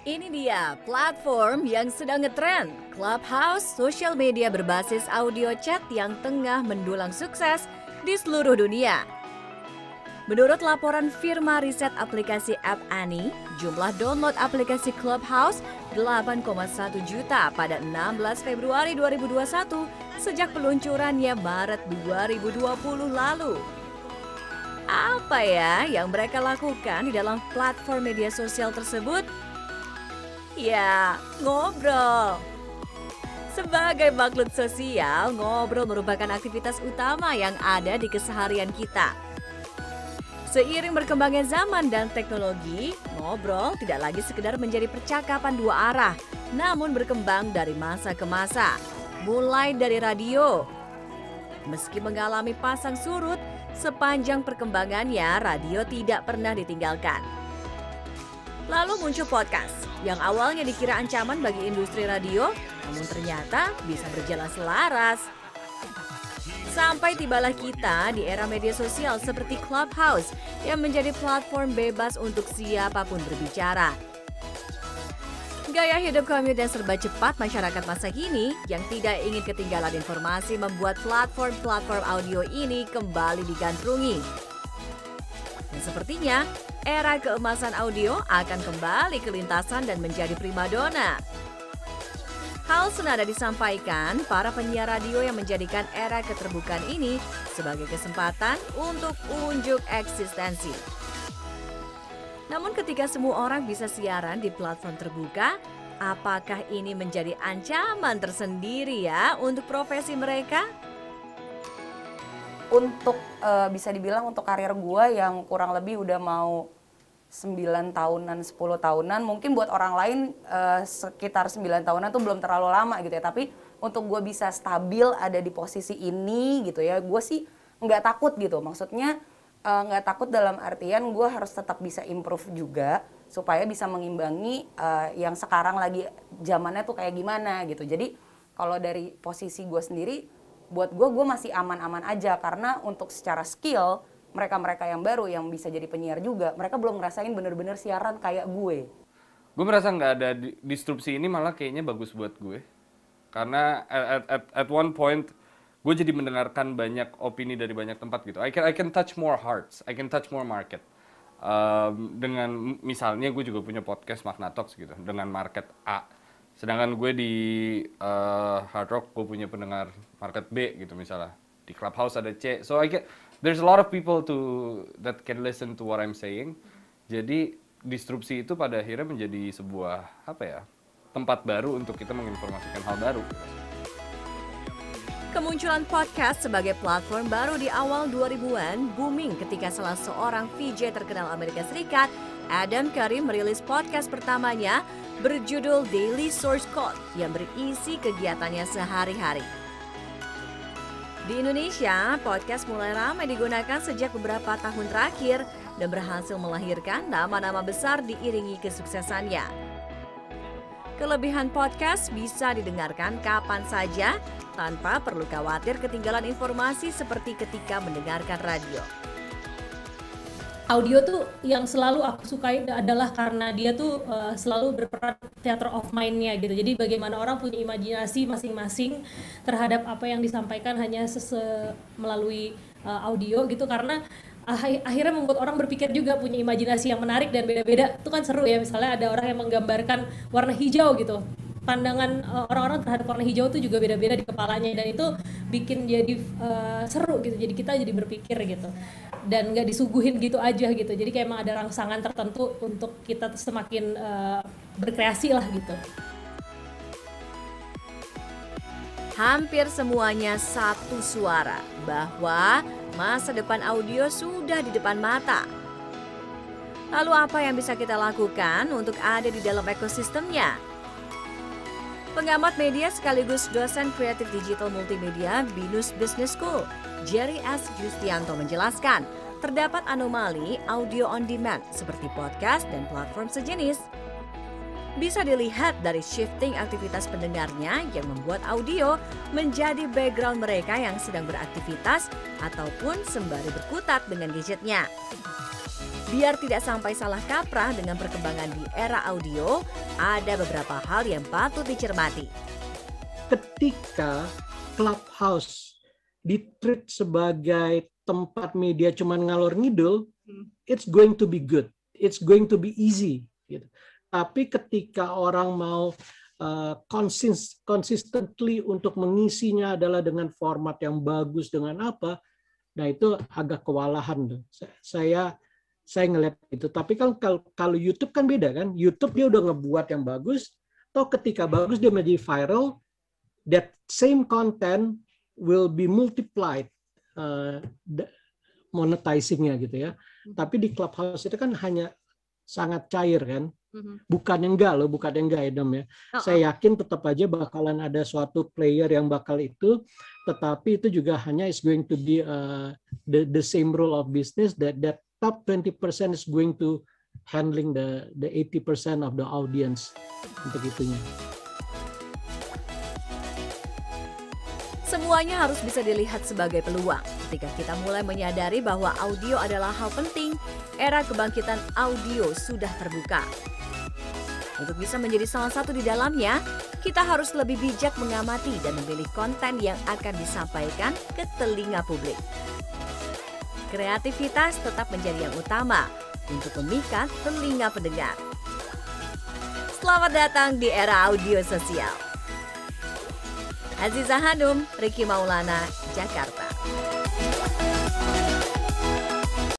Ini dia platform yang sedang ngetren, Clubhouse, sosial media berbasis audio chat yang tengah mendulang sukses di seluruh dunia. Menurut laporan firma riset aplikasi App Annie, jumlah download aplikasi Clubhouse 8,1 juta pada 16 Februari 2021 sejak peluncurannya Maret 2020 lalu. Apa ya yang mereka lakukan di dalam platform media sosial tersebut? Ya, ngobrol. Sebagai makhluk sosial, ngobrol merupakan aktivitas utama yang ada di keseharian kita. Seiring berkembangnya zaman dan teknologi, ngobrol tidak lagi sekedar menjadi percakapan dua arah, namun berkembang dari masa ke masa. Mulai dari radio. Meski mengalami pasang surut, sepanjang perkembangannya radio tidak pernah ditinggalkan. Lalu muncul podcast, yang awalnya dikira ancaman bagi industri radio, namun ternyata bisa berjalan selaras. Sampai tibalah kita di era media sosial seperti Clubhouse yang menjadi platform bebas untuk siapapun berbicara. Gaya hidup komut dan serba cepat masyarakat masa kini yang tidak ingin ketinggalan informasi membuat platform-platform audio ini kembali digandrungi. Dan sepertinya, era keemasan audio akan kembali ke lintasan dan menjadi primadona. Hal senada disampaikan para penyiar radio yang menjadikan era keterbukaan ini sebagai kesempatan untuk unjuk eksistensi. Namun ketika semua orang bisa siaran di platform terbuka, apakah ini menjadi ancaman tersendiri ya untuk profesi mereka? Untuk bisa dibilang untuk karir gue yang kurang lebih udah mau 9 tahunan, 10 tahunan, mungkin buat orang lain sekitar 9 tahunan tuh belum terlalu lama gitu ya. Tapi untuk gue bisa stabil ada di posisi ini gitu ya, gue sih nggak takut gitu. Maksudnya nggak takut dalam artian gue harus tetap bisa improve juga supaya bisa mengimbangi yang sekarang lagi zamannya tuh kayak gimana gitu. Jadi kalau dari posisi gue sendiri, buat gue masih aman-aman aja karena untuk secara skill mereka-mereka yang baru yang bisa jadi penyiar juga, mereka belum ngerasain bener-bener siaran kayak gue. Gue merasa nggak ada disrupsi ini malah kayaknya bagus buat gue. Karena at one point, gue jadi mendengarkan banyak opini dari banyak tempat gitu. I can touch more hearts, I can touch more market. Dengan misalnya gue juga punya podcast Magna Talks gitu, dengan market A. Sedangkan gue di Hard Rock, gue punya pendengar market B gitu misalnya. Di Clubhouse ada C. So there's a lot of people that can listen to what I'm saying. Jadi disrupsi itu pada akhirnya menjadi sebuah tempat baru untuk kita menginformasikan hal baru. Kemunculan podcast sebagai platform baru di awal 2000-an booming ketika salah seorang VJ terkenal Amerika Serikat, Adam Curry, merilis podcast pertamanya berjudul Daily Source Code yang berisi kegiatannya sehari-hari. Di Indonesia, podcast mulai ramai digunakan sejak beberapa tahun terakhir dan berhasil melahirkan nama-nama besar diiringi kesuksesannya. Kelebihan podcast bisa didengarkan kapan saja tanpa perlu khawatir ketinggalan informasi seperti ketika mendengarkan radio. Audio tuh yang selalu aku sukai adalah karena dia tuh selalu berperan theater of mind-nya gitu. Jadi bagaimana orang punya imajinasi masing-masing terhadap apa yang disampaikan hanya melalui audio gitu, karena akhirnya membuat orang berpikir juga, punya imajinasi yang menarik dan beda-beda. Itu kan seru ya, misalnya ada orang yang menggambarkan warna hijau gitu. Pandangan orang-orang terhadap warna hijau itu juga beda-beda di kepalanya, dan itu bikin jadi seru gitu. Jadi kita jadi berpikir gitu, dan nggak disuguhin gitu aja gitu. Jadi kayak emang ada rangsangan tertentu untuk kita semakin berkreasi lah gitu. Hampir semuanya satu suara bahwa masa depan audio sudah di depan mata. Lalu apa yang bisa kita lakukan untuk ada di dalam ekosistemnya? Pengamat media sekaligus dosen kreatif digital multimedia BINUS Business School, Jerry S. Justianto menjelaskan, terdapat anomali audio on demand seperti podcast dan platform sejenis. Bisa dilihat dari shifting aktivitas pendengarnya yang membuat audio menjadi background mereka yang sedang beraktivitas ataupun sembari berkutat dengan gadgetnya. Biar tidak sampai salah kaprah dengan perkembangan di era audio, ada beberapa hal yang patut dicermati. Ketika Clubhouse ditreat sebagai tempat media cuman ngalor ngidul, it's going to be good, it's going to be easy. Gitu. Tapi ketika orang mau consistently untuk mengisinya adalah dengan format yang bagus, dengan apa, nah itu agak kewalahan tuh. Saya ngeliat itu. Tapi kan kalau YouTube kan beda kan. YouTube dia udah ngebuat yang bagus. Toh ketika bagus dia menjadi viral, that same content will be multiplied monetizing-nya gitu ya. Tapi di Clubhouse itu kan hanya sangat cair kan. Bukan yang enggak loh, bukan yang enggak Edom ya. Saya yakin tetap aja bakalan ada suatu player yang bakal itu, tetapi itu juga hanya is going to be the same rule of business that top 20% is going to handling the 80% of the audience untuk itunya. Semuanya harus bisa dilihat sebagai peluang. Ketika kita mulai menyadari bahwa audio adalah hal penting, era kebangkitan audio sudah terbuka. Untuk bisa menjadi salah satu di dalamnya, kita harus lebih bijak mengamati dan memilih konten yang akan disampaikan ke telinga publik. Kreativitas tetap menjadi yang utama untuk memikat telinga pendengar. Selamat datang di era audio sosial. Aziza Hanum, Ricky Maulana, Jakarta.